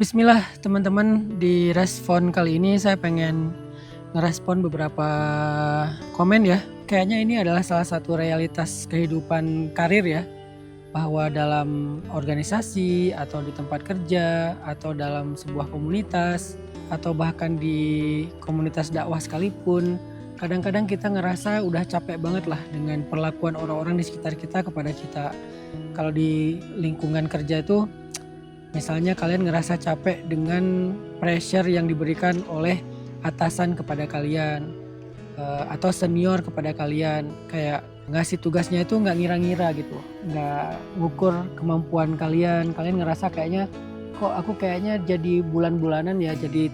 Bismillah teman-teman, di respon kali ini saya pengen ngerespon beberapa komen ya. Kayaknya ini adalah salah satu realitas kehidupan karir ya, bahwa dalam organisasi atau di tempat kerja atau dalam sebuah komunitas atau bahkan di komunitas dakwah sekalipun, kadang-kadang kita ngerasa udah capek banget lah dengan perlakuan orang-orang di sekitar kita kepada kita. Kalau di lingkungan kerja itu misalnya kalian ngerasa capek dengan pressure yang diberikan oleh atasan kepada kalian, atau senior kepada kalian, kayak ngasih tugasnya itu nggak ngira-ngira gitu, nggak ngukur kemampuan kalian. Kalian ngerasa kayaknya, "Kok aku kayaknya jadi bulan-bulanan ya, jadi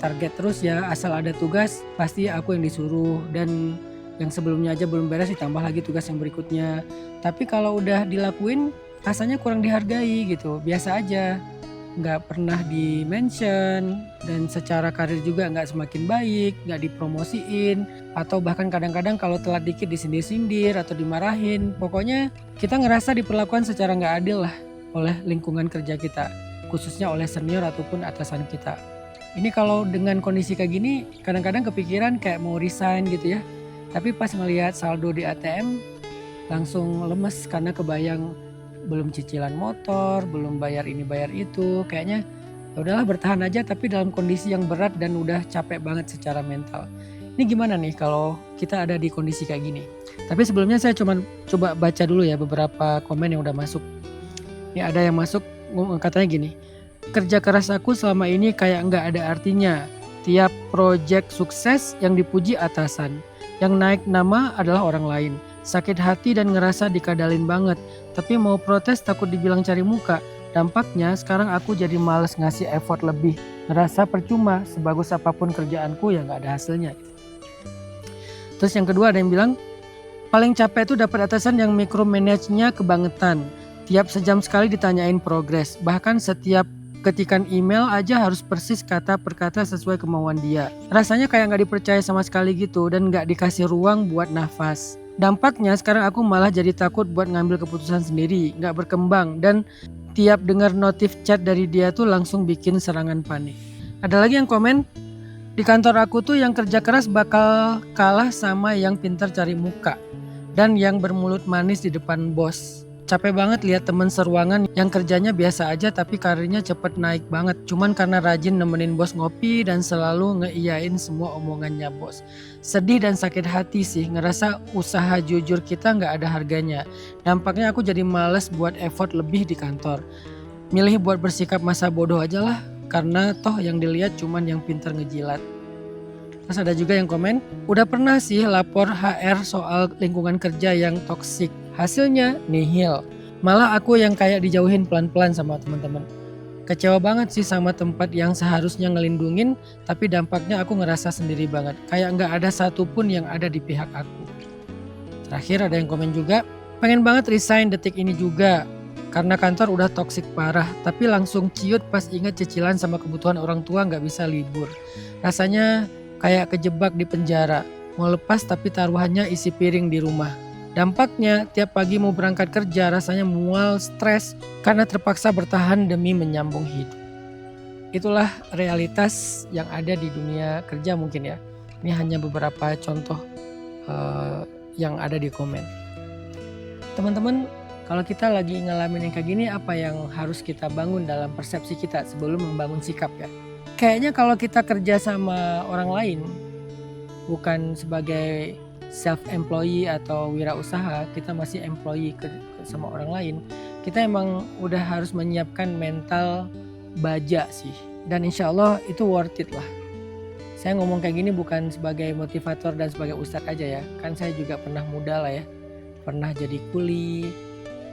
target terus ya, asal ada tugas pasti aku yang disuruh, dan yang sebelumnya aja belum beres ditambah lagi tugas yang berikutnya." Tapi kalau udah dilakuin rasanya kurang dihargai gitu, biasa aja, nggak pernah di-mention, dan secara karir juga nggak semakin baik, nggak dipromosiin, atau bahkan kadang-kadang kalau telat dikit disindir-sindir atau dimarahin. Pokoknya kita ngerasa diperlakukan secara nggak adil lah oleh lingkungan kerja kita, khususnya oleh senior ataupun atasan kita. Ini kalau dengan kondisi kayak gini, kadang-kadang kepikiran kayak mau resign gitu ya, tapi pas ngelihat saldo di ATM langsung lemes karena kebayang belum cicilan motor, belum bayar ini bayar itu, kayaknya ya udahlah bertahan aja tapi dalam kondisi yang berat dan udah capek banget secara mental. Ini gimana nih kalau kita ada di kondisi kayak gini? Tapi sebelumnya saya cuman coba baca dulu ya beberapa komen yang udah masuk. Ini ada yang masuk katanya gini, "Kerja keras aku selama ini kayak nggak ada artinya. Tiap project sukses yang dipuji atasan, yang naik nama adalah orang lain. Sakit hati dan ngerasa dikadalin banget. Tapi mau protes takut dibilang cari muka. Dampaknya sekarang aku jadi males ngasih effort lebih. Ngerasa percuma, sebagus apapun kerjaanku ya nggak ada hasilnya." Terus yang kedua ada yang bilang, "Paling capek itu dapat atasan yang micromanage-nya kebangetan. Tiap sejam sekali ditanyain progres. Bahkan setiap ketikan email aja harus persis kata per kata sesuai kemauan dia. Rasanya kayak nggak dipercaya sama sekali gitu dan nggak dikasih ruang buat nafas. Dampaknya sekarang aku malah jadi takut buat ngambil keputusan sendiri, nggak berkembang, dan tiap dengar notif chat dari dia tuh langsung bikin serangan panik." Ada lagi yang komen, "Di kantor aku tuh yang kerja keras bakal kalah sama yang pintar cari muka dan yang bermulut manis di depan bos. Capek banget lihat temen seruangan yang kerjanya biasa aja tapi karirnya cepet naik banget. Cuman karena rajin nemenin bos ngopi dan selalu ngeiyain semua omongannya bos. Sedih dan sakit hati sih, ngerasa usaha jujur kita nggak ada harganya. Dampaknya aku jadi males buat effort lebih di kantor. Milih buat bersikap masa bodoh aja lah, karena toh yang dilihat cuman yang pintar ngejilat." Terus ada juga yang komen, "Udah pernah sih lapor HR soal lingkungan kerja yang toksik. Hasilnya nihil. Malah aku yang kayak dijauhin pelan-pelan sama teman-teman. Kecewa banget sih sama tempat yang seharusnya ngelindungin, tapi dampaknya aku ngerasa sendiri banget. Kayak nggak ada satupun yang ada di pihak aku." Terakhir ada yang komen juga, "Pengen banget resign detik ini juga. Karena kantor udah toksik parah, tapi langsung ciut pas ingat cicilan sama kebutuhan orang tua nggak bisa libur. Rasanya kayak kejebak di penjara, mau lepas tapi taruhannya isi piring di rumah. Dampaknya tiap pagi mau berangkat kerja rasanya mual, stres karena terpaksa bertahan demi menyambung hidup." Itulah realitas yang ada di dunia kerja mungkin ya. Ini hanya beberapa contoh yang ada di komen. Teman-teman, kalau kita lagi ngalamin yang kayak gini, apa yang harus kita bangun dalam persepsi kita sebelum membangun sikap ya? Kayaknya kalau kita kerja sama orang lain, bukan sebagai self-employee atau wirausaha, kita masih employee sama orang lain, kita emang udah harus menyiapkan mental baja sih. Dan insya Allah itu worth it lah. Saya ngomong kayak gini bukan sebagai motivator dan sebagai ustadz aja ya. Kan saya juga pernah muda lah ya. Pernah jadi kuli,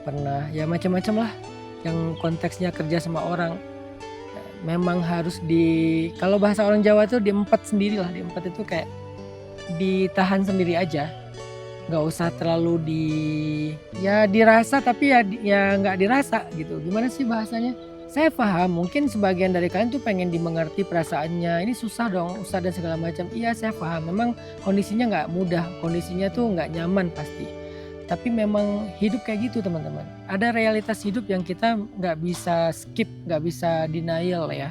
pernah ya macam-macam lah. Yang konteksnya kerja sama orang. Memang harus kalau bahasa orang Jawa tuh diempet sendiri lah. Diempet itu kayak ditahan sendiri aja. Nggak usah terlalu dirasa tapi ya nggak dirasa gitu. Gimana sih bahasanya? Saya paham, mungkin sebagian dari kalian tuh pengen dimengerti perasaannya, ini susah dong Ustadz dan segala macam. Iya saya paham, memang kondisinya nggak mudah, kondisinya tuh nggak nyaman pasti. Tapi memang hidup kayak gitu teman-teman. Ada realitas hidup yang kita nggak bisa skip, nggak bisa denial ya.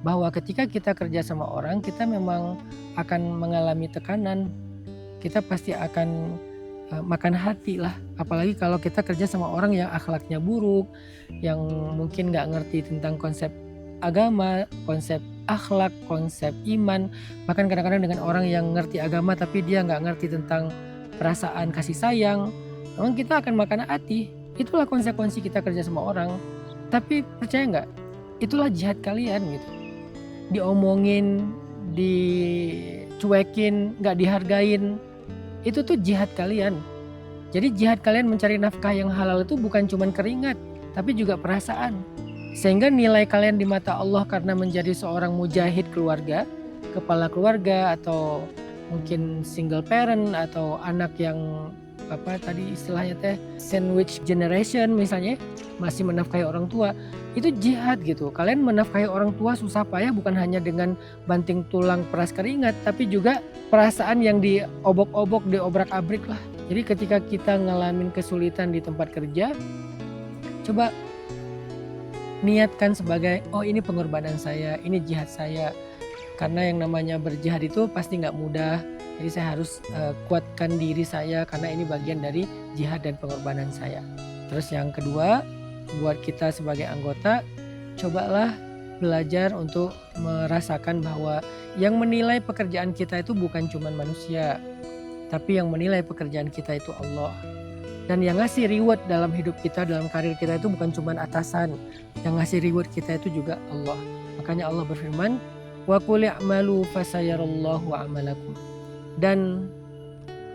Bahwa ketika kita kerja sama orang, kita memang akan mengalami tekanan. Kita pasti akan makan hati lah. Apalagi kalau kita kerja sama orang yang akhlaknya buruk, yang mungkin nggak ngerti tentang konsep agama, konsep akhlak, konsep iman. Bahkan kadang-kadang dengan orang yang ngerti agama tapi dia nggak ngerti tentang perasaan kasih sayang, memang kita akan makan hati. Itulah konsekuensi kita kerja sama orang. Tapi percaya nggak, itulah jihad kalian gitu. Diomongin, dicuekin, nggak dihargain, itu tuh jihad kalian. Jadi jihad kalian mencari nafkah yang halal itu bukan cuma keringat, tapi juga perasaan. Sehingga nilai kalian di mata Allah karena menjadi seorang mujahid keluarga, kepala keluarga, atau mungkin single parent, atau anak yang apa tadi istilahnya teh sandwich generation misalnya, masih menafkahi orang tua, itu jihad gitu. Kalian menafkahi orang tua susah payah bukan hanya dengan banting tulang peras keringat, tapi juga perasaan yang diobok-obok, diobrak-abrik lah. Jadi ketika kita ngalamin kesulitan di tempat kerja, coba niatkan sebagai, oh ini pengorbanan saya, ini jihad saya. Karena yang namanya berjihad itu pasti nggak mudah. Jadi saya harus kuatkan diri saya karena ini bagian dari jihad dan pengorbanan saya. Terus yang kedua, buat kita sebagai anggota, cobalah belajar untuk merasakan bahwa yang menilai pekerjaan kita itu bukan cuma manusia, tapi yang menilai pekerjaan kita itu Allah. Dan yang ngasih reward dalam hidup kita, dalam karir kita itu bukan cuma atasan. Yang ngasih reward kita itu juga Allah. Makanya Allah berfirman, wa qul i'malu fasayarallahu a'malakum. Dan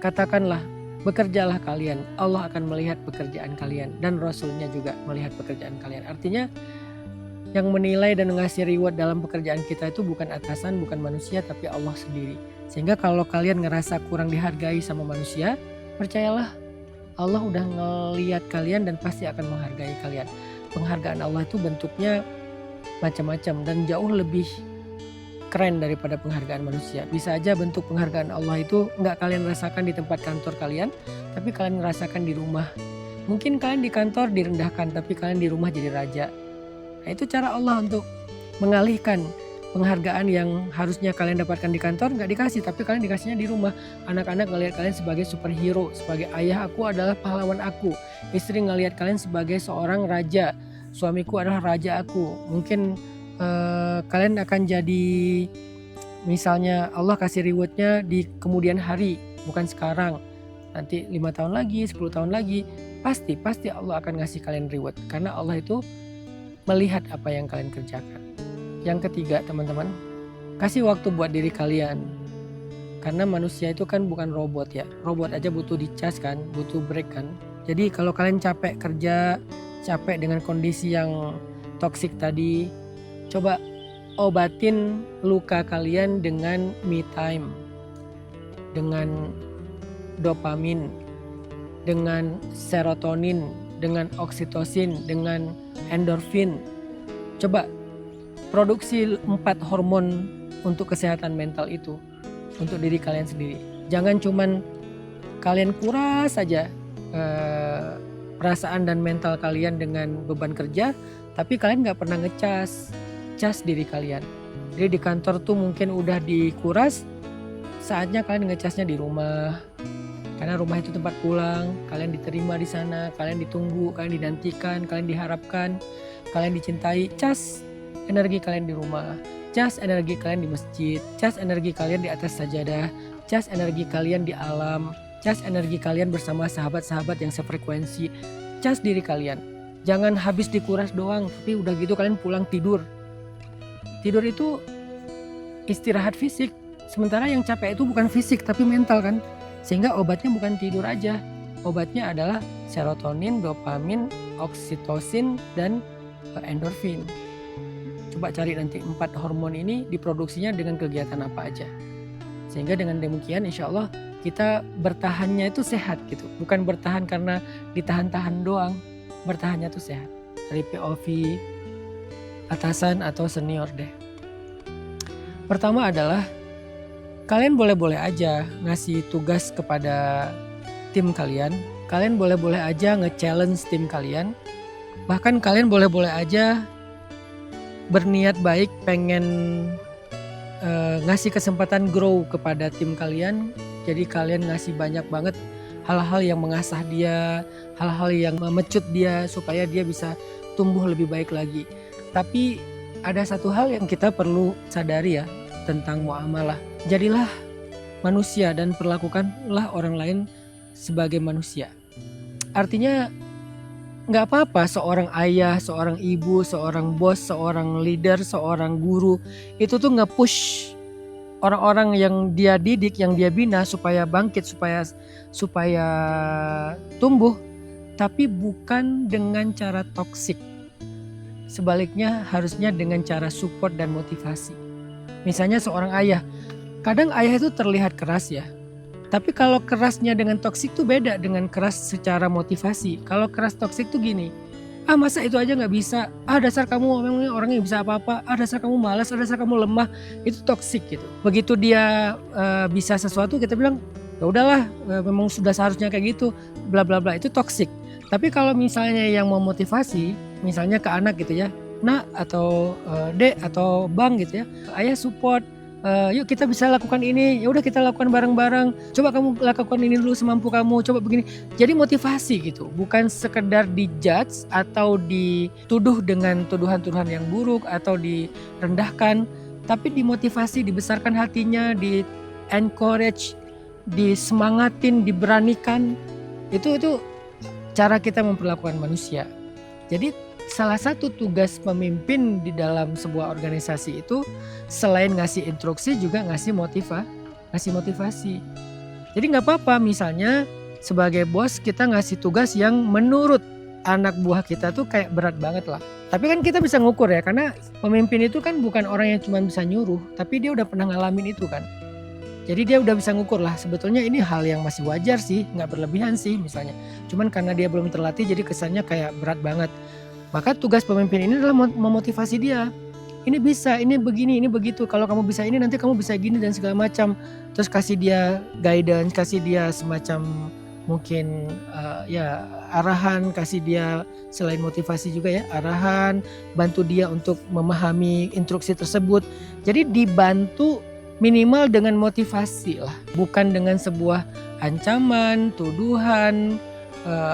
katakanlah, bekerjalah kalian, Allah akan melihat pekerjaan kalian, dan Rasulnya juga melihat pekerjaan kalian. Artinya yang menilai dan ngasih reward dalam pekerjaan kita itu bukan atasan, bukan manusia, tapi Allah sendiri. Sehingga kalau kalian ngerasa kurang dihargai sama manusia, percayalah Allah udah ngelihat kalian dan pasti akan menghargai kalian. Penghargaan Allah itu bentuknya macam-macam dan jauh lebih keren daripada penghargaan manusia. Bisa aja bentuk penghargaan Allah itu nggak kalian rasakan di tempat kantor kalian, tapi kalian rasakan di rumah. Mungkin kalian di kantor direndahkan, tapi kalian di rumah jadi raja. Nah, itu cara Allah untuk mengalihkan penghargaan yang harusnya kalian dapatkan di kantor nggak dikasih, tapi kalian dikasihnya di rumah. Anak-anak ngelihat kalian sebagai superhero, sebagai ayah aku adalah pahlawan aku. Istri ngelihat kalian sebagai seorang raja, suamiku adalah raja aku. Mungkin kalian akan jadi, misalnya Allah kasih rewardnya di kemudian hari, bukan sekarang. Nanti 5 tahun lagi, 10 tahun lagi, pasti Allah akan ngasih kalian reward. Karena Allah itu melihat apa yang kalian kerjakan. Yang ketiga teman-teman, kasih waktu buat diri kalian. Karena manusia itu kan bukan robot ya. Robot aja butuh dicas kan, butuh break kan. Jadi kalau kalian capek kerja, capek dengan kondisi yang toksik tadi, coba obatin luka kalian dengan me time, dengan dopamin, dengan serotonin, dengan oksitosin, dengan endorfin. Coba produksi 4 hormon untuk kesehatan mental itu, untuk diri kalian sendiri. Jangan cuman kalian kuras saja perasaan dan mental kalian dengan beban kerja, tapi kalian gak pernah ngecas diri kalian. Jadi di kantor tuh mungkin udah dikuras, saatnya kalian ngecasnya di rumah. Karena rumah itu tempat pulang, kalian diterima di sana, kalian ditunggu, kalian dinantikan, kalian diharapkan, kalian dicintai. Cas energi kalian di rumah, cas energi kalian di masjid, cas energi kalian di atas sajadah, cas energi kalian di alam, cas energi kalian bersama sahabat-sahabat yang sefrekuensi, cas diri kalian. Jangan habis dikuras doang, tapi udah gitu kalian pulang tidur. Tidur itu istirahat fisik, sementara yang capek itu bukan fisik tapi mental kan. Sehingga obatnya bukan tidur aja, obatnya adalah serotonin, dopamin, oksitosin, dan endorfin. Coba cari nanti 4 hormon ini diproduksinya dengan kegiatan apa aja. Sehingga dengan demikian insya Allah kita bertahannya itu sehat gitu. Bukan bertahan karena ditahan-tahan doang, bertahannya itu sehat. Dari POV atasan atau senior deh. Pertama adalah kalian boleh-boleh aja ngasih tugas kepada tim kalian, kalian boleh-boleh aja nge-challenge tim kalian. Bahkan kalian boleh-boleh aja berniat baik pengen ngasih kesempatan grow kepada tim kalian. Jadi kalian ngasih banyak banget hal-hal yang mengasah dia, hal-hal yang memecut dia supaya dia bisa tumbuh lebih baik lagi. Tapi ada satu hal yang kita perlu sadari ya tentang muamalah. Jadilah manusia dan perlakukanlah orang lain sebagai manusia. Artinya nggak apa-apa seorang ayah, seorang ibu, seorang bos, seorang leader, seorang guru itu tuh nge-push orang-orang yang dia didik, yang dia bina supaya bangkit, supaya tumbuh, tapi bukan dengan cara toksik. Sebaliknya harusnya dengan cara support dan motivasi. Misalnya seorang ayah, kadang ayah itu terlihat keras ya. Tapi kalau kerasnya dengan toksik tuh beda dengan keras secara motivasi. Kalau keras toksik tuh gini, masa itu aja nggak bisa, dasar kamu memang orangnya bisa apa-apa, dasar kamu malas, dasar kamu lemah, itu toksik gitu. Begitu dia bisa sesuatu kita bilang, ya udahlah memang sudah seharusnya kayak gitu, bla bla bla, itu toksik. Tapi kalau misalnya yang memotivasi, misalnya ke anak gitu ya, nak atau dek atau bang gitu ya, ayah support, yuk kita bisa lakukan ini, ya udah kita lakukan bareng-bareng, coba kamu lakukan ini dulu semampu kamu, coba begini. Jadi motivasi gitu, bukan sekedar dijudge atau dituduh dengan tuduhan-tuduhan yang buruk atau direndahkan, tapi dimotivasi, dibesarkan hatinya, di encourage, disemangatin, diberanikan. Itu cara kita memperlakukan manusia. Jadi salah satu tugas pemimpin di dalam sebuah organisasi itu selain ngasih instruksi juga ngasih motivasi. Jadi nggak apa-apa misalnya sebagai bos kita ngasih tugas yang menurut anak buah kita tuh kayak berat banget lah. Tapi kan kita bisa ngukur ya, karena pemimpin itu kan bukan orang yang cuma bisa nyuruh, tapi dia udah pernah ngalamin itu kan. Jadi dia udah bisa ngukur lah, sebetulnya ini hal yang masih wajar sih, nggak berlebihan sih misalnya. Cuman karena dia belum terlatih jadi kesannya kayak berat banget. Maka tugas pemimpin ini adalah memotivasi dia. Ini bisa, ini begini, ini begitu. Kalau kamu bisa ini nanti kamu bisa gini dan segala macam. Terus kasih dia guidance, kasih dia semacam mungkin arahan, kasih dia selain motivasi juga ya arahan, bantu dia untuk memahami instruksi tersebut. Jadi dibantu minimal dengan motivasi lah, bukan dengan sebuah ancaman, tuduhan,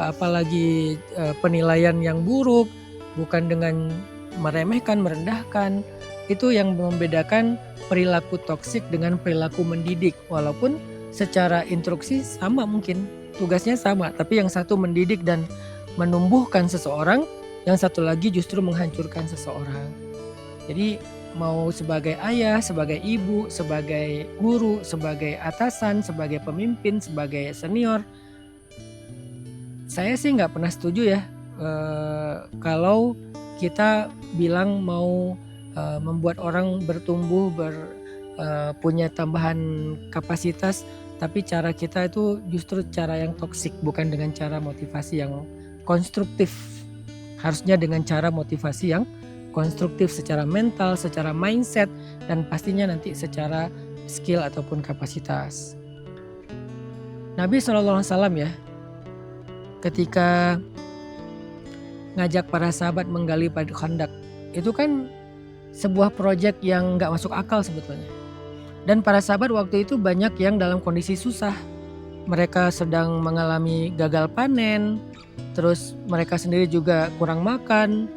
apalagi penilaian yang buruk, bukan dengan meremehkan, merendahkan. Itu yang membedakan perilaku toksik dengan perilaku mendidik. Walaupun secara instruksi sama mungkin, tugasnya sama, tapi yang satu mendidik dan menumbuhkan seseorang, yang satu lagi justru menghancurkan seseorang. Jadi mau sebagai ayah, sebagai ibu, sebagai guru, sebagai atasan, sebagai pemimpin, sebagai senior, saya sih nggak pernah setuju ya kalau kita bilang mau membuat orang bertumbuh, punya tambahan kapasitas, tapi cara kita itu justru cara yang toksik, bukan dengan cara motivasi yang konstruktif. Harusnya dengan cara motivasi yang konstruktif secara mental, secara mindset, dan pastinya nanti secara skill ataupun kapasitas. Nabi SAW ya, ketika ngajak para sahabat menggali Bait Khandaq, itu kan sebuah proyek yang gak masuk akal sebetulnya. Dan para sahabat waktu itu banyak yang dalam kondisi susah. Mereka sedang mengalami gagal panen, terus mereka sendiri juga kurang makan,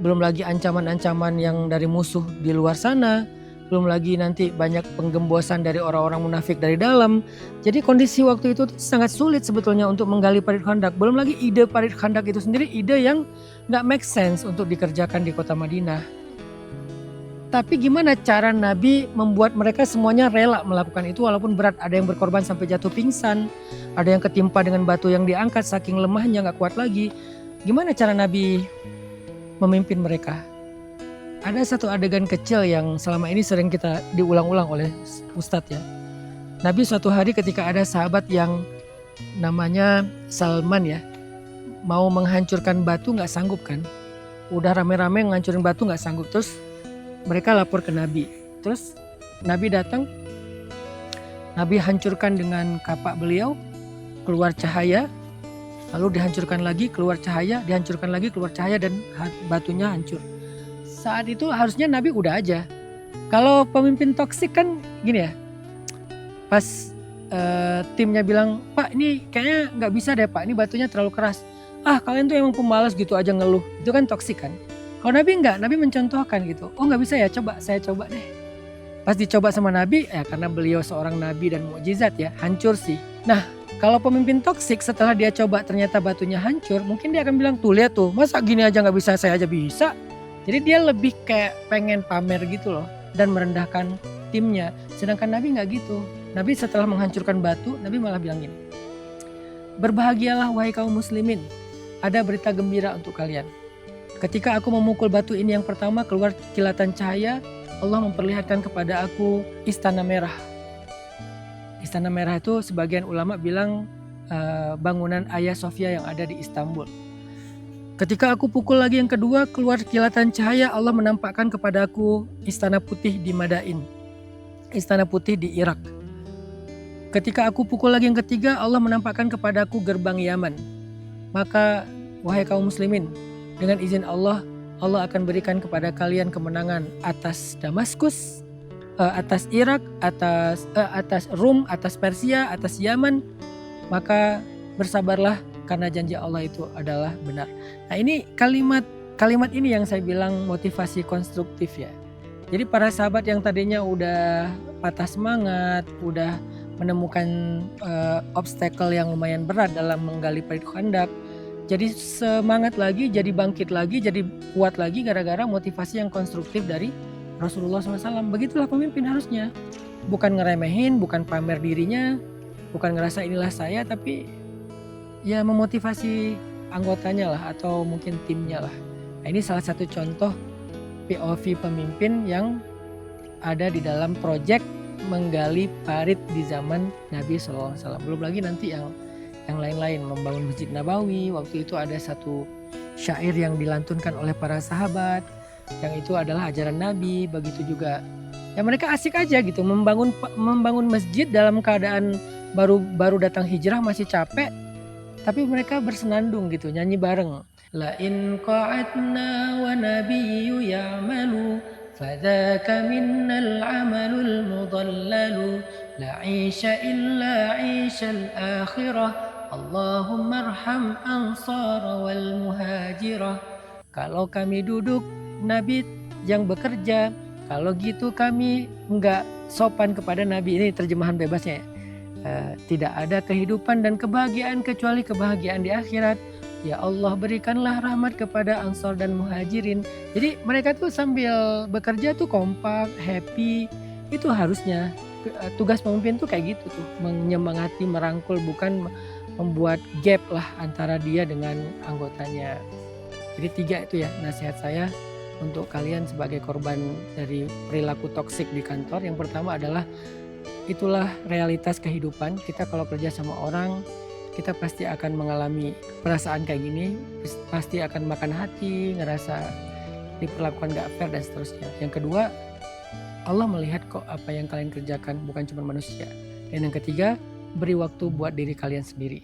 belum lagi ancaman-ancaman yang dari musuh di luar sana, belum lagi nanti banyak penggembosan dari orang-orang munafik dari dalam. Jadi kondisi waktu itu sangat sulit sebetulnya untuk menggali Bait Khandaq. Belum lagi ide Bait Khandaq itu sendiri ide yang gak make sense untuk dikerjakan di kota Madinah. Tapi gimana cara Nabi membuat mereka semuanya rela melakukan itu walaupun berat. Ada yang berkorban sampai jatuh pingsan, ada yang ketimpa dengan batu yang diangkat saking lemahnya gak kuat lagi. Gimana cara Nabi memimpin mereka? Ada satu adegan kecil yang selama ini sering kita diulang-ulang oleh Ustadz ya. Nabi suatu hari ketika ada sahabat yang namanya Salman ya, mau menghancurkan batu gak sanggup kan. Udah rame-rame ngancurin batu gak sanggup, terus mereka lapor ke Nabi. Terus Nabi datang, Nabi hancurkan dengan kapak beliau, keluar cahaya, Lalu dihancurkan lagi, keluar cahaya, dihancurkan lagi, keluar cahaya, dan batunya hancur. Saat itu harusnya Nabi udah aja. Kalau pemimpin toksik kan gini ya, pas timnya bilang, Pak ini kayaknya nggak bisa deh Pak, ini batunya terlalu keras. Ah kalian tuh emang pemalas gitu aja ngeluh, itu kan toksik kan. Kalau Nabi enggak, Nabi mencontohkan gitu, oh nggak bisa ya, coba saya coba deh. Pas dicoba sama Nabi, ya karena beliau seorang Nabi dan mukjizat ya, hancur sih. Nah kalau pemimpin toksik setelah dia coba ternyata batunya hancur, mungkin dia akan bilang, tuh lihat tuh, masa gini aja nggak bisa, saya aja bisa. Jadi dia lebih kayak pengen pamer gitu loh, dan merendahkan timnya. Sedangkan Nabi nggak gitu. Nabi setelah menghancurkan batu, Nabi malah bilang gini, berbahagialah wahai kaum muslimin, ada berita gembira untuk kalian. Ketika aku memukul batu ini yang pertama, keluar kilatan cahaya, Allah memperlihatkan kepada aku Istana Merah. Istana Merah itu sebagian ulama bilang bangunan Hagia Sophia yang ada di Istanbul. Ketika aku pukul lagi yang kedua, keluar kilatan cahaya, Allah menampakkan kepada aku Istana Putih di Madain, Istana Putih di Irak. Ketika aku pukul lagi yang ketiga, Allah menampakkan kepadaku gerbang Yaman. Maka wahai kaum muslimin, dengan izin Allah, Allah akan berikan kepada kalian kemenangan atas Damaskus, atas Irak, atas Rum, atas Persia, atas Yaman. Maka bersabarlah karena janji Allah itu adalah benar. Nah ini kalimat ini yang saya bilang motivasi konstruktif ya. Jadi para sahabat yang tadinya udah patah semangat, udah menemukan obstacle yang lumayan berat dalam menggali Bait Khandaq, jadi semangat lagi, jadi bangkit lagi, jadi kuat lagi gara-gara motivasi yang konstruktif dari Rasulullah SAW. Begitulah pemimpin harusnya. Bukan ngeremehin, bukan pamer dirinya, bukan ngerasa inilah saya, tapi ya memotivasi anggotanya lah atau mungkin timnya lah. Nah, ini salah satu contoh POV pemimpin yang ada di dalam proyek menggali parit di zaman Nabi SAW. Belum lagi nanti yang lain-lain, membangun Masjid Nabawi. Waktu itu ada satu syair yang dilantunkan oleh para sahabat, yang itu adalah ajaran Nabi. Begitu juga ya mereka asik aja gitu membangun masjid dalam keadaan baru datang hijrah, masih capek, tapi mereka bersenandung gitu, nyanyi bareng. La in qa'adna wa nabiyyu ya'malu fadzaka minnal amalul mudallalu la 'isha illa 'ishal akhirah Allahumma arham ansar wal muhajirah. Kalau kami duduk, Nabi yang bekerja. Kalau gitu kami enggak sopan kepada Nabi. Ini terjemahan bebasnya ya. Tidak ada kehidupan dan kebahagiaan kecuali kebahagiaan di akhirat. Ya Allah berikanlah rahmat kepada Ansar dan Muhajirin. Jadi mereka tuh sambil bekerja tuh kompak, happy. Itu harusnya tugas pemimpin tuh kayak gitu tuh, menyemangati, merangkul, bukan membuat gap lah antara dia dengan anggotanya. Jadi 3 itu ya nasihat saya untuk kalian sebagai korban dari perilaku toksik di kantor. Yang pertama adalah itulah realitas kehidupan. Kita kalau kerja sama orang, kita pasti akan mengalami perasaan kayak gini, pasti akan makan hati, ngerasa diperlakukan gak fair dan seterusnya. Yang kedua, Allah melihat kok apa yang kalian kerjakan, bukan cuma manusia. Dan yang ketiga, beri waktu buat diri kalian sendiri.